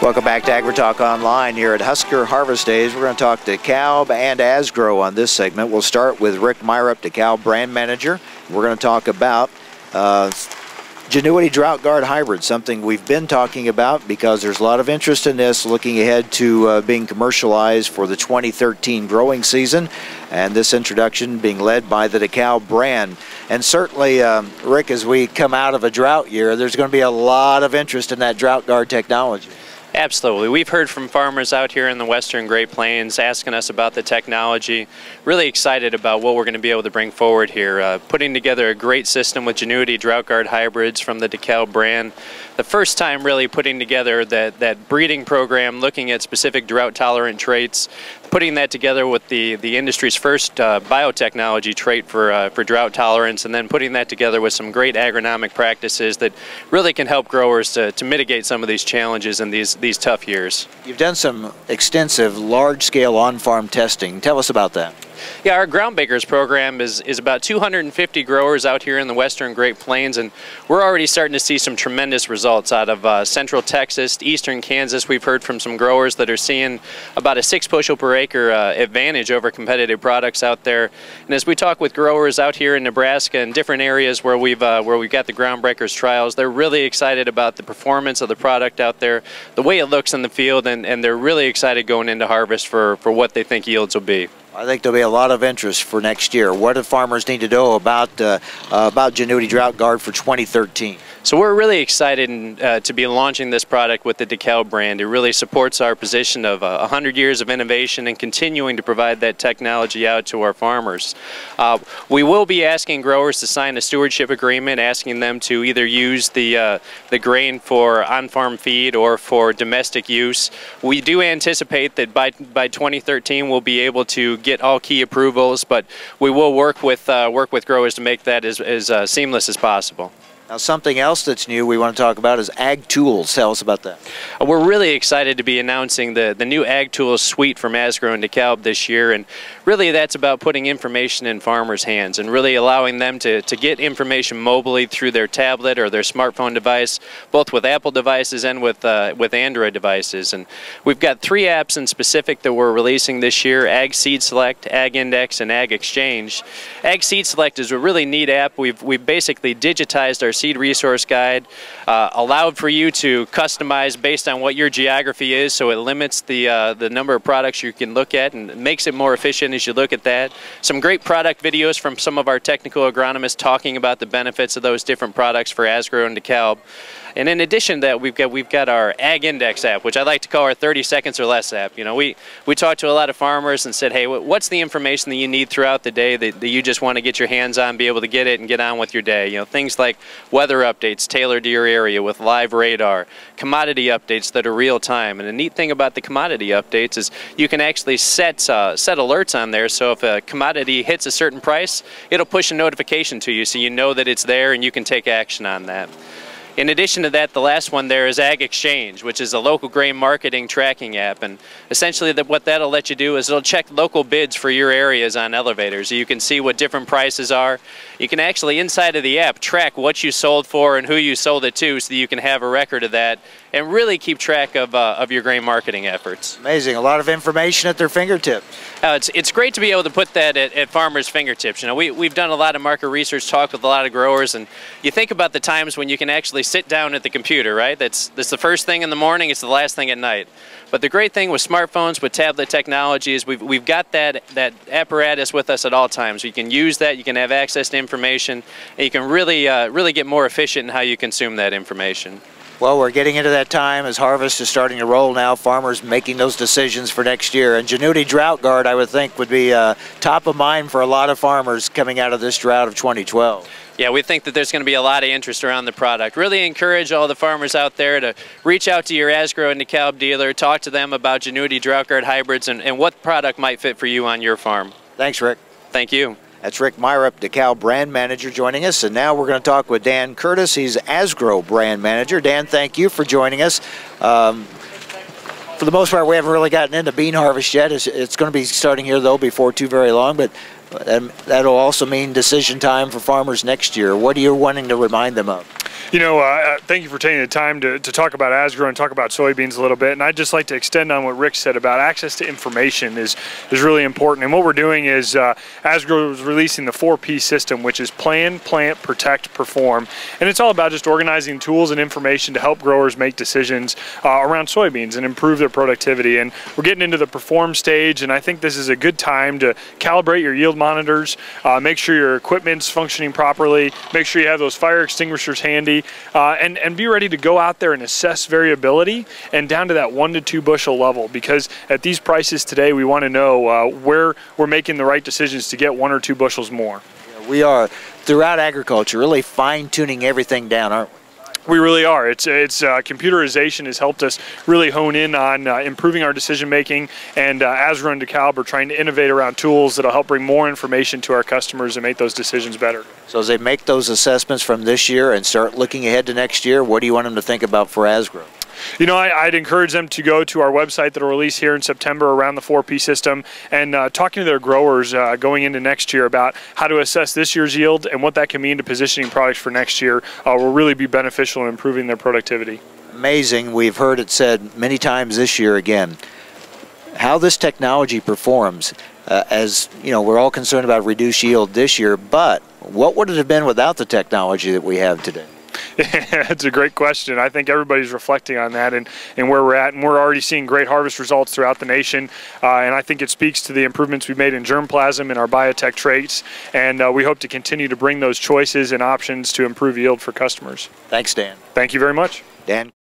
Welcome back to AgriTalk Online here at Husker Harvest Days. We're going to talk DeKalb and Asgrow on this segment. We'll start with Rick Myrup, DeKalb brand manager. We're going to talk about Genuity Droughtguard hybrid, something we've been talking about because there's a lot of interest in this, looking ahead to being commercialized for the 2013 growing season, and this introduction being led by the DeKalb brand. And certainly, Rick, as we come out of a drought year, there's going to be a lot of interest in that Droughtguard technology. Absolutely. We've heard from farmers out here in the western Great Plains asking us about the technology. Really excited about what we're going to be able to bring forward here. Putting together a great system with Genuity Droughtguard hybrids from the DeKalb brand. The first time really putting together that breeding program, looking at specific drought-tolerant traits, putting that together with the industry's first biotechnology trait for drought tolerance, and then putting that together with some great agronomic practices that really can help growers to mitigate some of these challenges in these tough years. You've done some extensive, large-scale on-farm testing. Tell us about that. Yeah, our Groundbreakers program is about 250 growers out here in the western Great Plains, and we're already starting to see some tremendous results out of central Texas, eastern Kansas. We've heard from some growers that are seeing about a 6 bushel per acre advantage over competitive products out there. And as we talk with growers out here in Nebraska and different areas where we've got the Groundbreakers trials, they're really excited about the performance of the product out there, the way it looks in the field, and they're really excited going into harvest for what they think yields will be. I think there'll be a lot of interest for next year. What do farmers need to know about Genuity Droughtguard for 2013? So we're really excited to be launching this product with the DeKalb brand. It really supports our position of 100 years of innovation and continuing to provide that technology out to our farmers. We will be asking growers to sign a stewardship agreement, asking them to either use the grain for on-farm feed or for domestic use. We do anticipate that by 2013 we'll be able to get all key approvals, but we will work with growers to make that as seamless as possible. Now, something else that's new we want to talk about is Ag Tools. Tell us about that. We're really excited to be announcing the new Ag Tools suite from Asgrow and DeKalb this year, and really that's about putting information in farmers' hands and really allowing them to get information mobily through their tablet or their smartphone device, both with Apple devices and with Android devices. And we've got 3 apps in specific that we're releasing this year: Ag Seed Select, Ag Index, and Ag Exchange. Ag Seed Select is a really neat app. We've basically digitized our seed resource guide, allowed for you to customize based on what your geography is, so it limits the number of products you can look at and makes it more efficient as you look at that. Some great product videos from some of our technical agronomists talking about the benefits of those different products for Asgrow and DeKalb. And in addition to that, we've got our Ag Index app, which I like to call our 30 seconds or less app. You know, we talked to a lot of farmers and said, hey, what's the information that you need throughout the day that you just want to get your hands on, be able to get it and get on with your day? You know, things like weather updates tailored to your area with live radar, commodity updates that are real time. And the neat thing about the commodity updates is you can actually set alerts on there, so if a commodity hits a certain price, it'll push a notification to you so you know that it's there and you can take action on that. In addition to that, the last one there is Ag Exchange, which is a local grain marketing tracking app. And essentially what that'll let you do is it'll check local bids for your areas on elevators. So you can see what different prices are. You can actually, inside of the app, track what you sold for and who you sold it to, so that you can have a record of that and really keep track of your grain marketing efforts. Amazing. A lot of information at their fingertips. It's great to be able to put that at farmers' fingertips. You know, we've done a lot of market research, talked with a lot of growers, and you think about the times when you can actually sit down at the computer, right? That's the first thing in the morning, it's the last thing at night. But the great thing with smartphones, with tablet technology, is we've got that apparatus with us at all times. You can use that, you can have access to information, and you can really get more efficient in how you consume that information. Well, we're getting into that time as harvest is starting to roll now, farmers making those decisions for next year. And Genuity Droughtguard, I would think, would be top of mind for a lot of farmers coming out of this drought of 2012. Yeah, we think that there's going to be a lot of interest around the product. Really encourage all the farmers out there to reach out to your Asgrow and DeKalb dealer, talk to them about Genuity Droughtguard hybrids and what product might fit for you on your farm. Thanks, Rick. Thank you. That's Rick Myrup, DeKalb brand manager, joining us. And now we're going to talk with Dan Curtis. He's Asgrow brand manager. Dan, thank you for joining us. For the most part, we haven't really gotten into bean harvest yet. It's going to be starting here, though, before too very long. But that'll also mean decision time for farmers next year. What are you wanting to remind them of? Thank you for taking the time to talk about Asgrow and talk about soybeans a little bit. And I'd just like to extend on what Rick said about access to information is really important. And what we're doing is Asgrow is releasing the 4P system, which is plan, plant, protect, perform. And it's all about just organizing tools and information to help growers make decisions around soybeans and improve their productivity. And we're getting into the perform stage, and I think this is a good time to calibrate your yield monitors, make sure your equipment's functioning properly, make sure you have those fire extinguishers handy, and be ready to go out there and assess variability and down to that 1 to 2 bushel level, because at these prices today we want to know where we're making the right decisions to get 1 or 2 bushels more. We are, throughout agriculture, really fine-tuning everything down, aren't we? We really are. It's computerization has helped us really hone in on improving our decision making, and Asgrow and DeKalb are trying to innovate around tools that'll help bring more information to our customers and make those decisions better. So as they make those assessments from this year and start looking ahead to next year, what do you want them to think about for Asgrow? I'd encourage them to go to our website that will release here in September around the 4P system and talking to their growers going into next year about how to assess this year's yield and what that can mean to positioning products for next year will really be beneficial in improving their productivity. Amazing. We've heard it said many times this year again, how this technology performs. As you know, we're all concerned about reduced yield this year, but what would it have been without the technology that we have today? It's a great question. I think everybody's reflecting on that and where we're at, and we're already seeing great harvest results throughout the nation, and I think it speaks to the improvements we've made in germplasm and our biotech traits, and we hope to continue to bring those choices and options to improve yield for customers. Thanks, Dan. Thank you very much. Dan.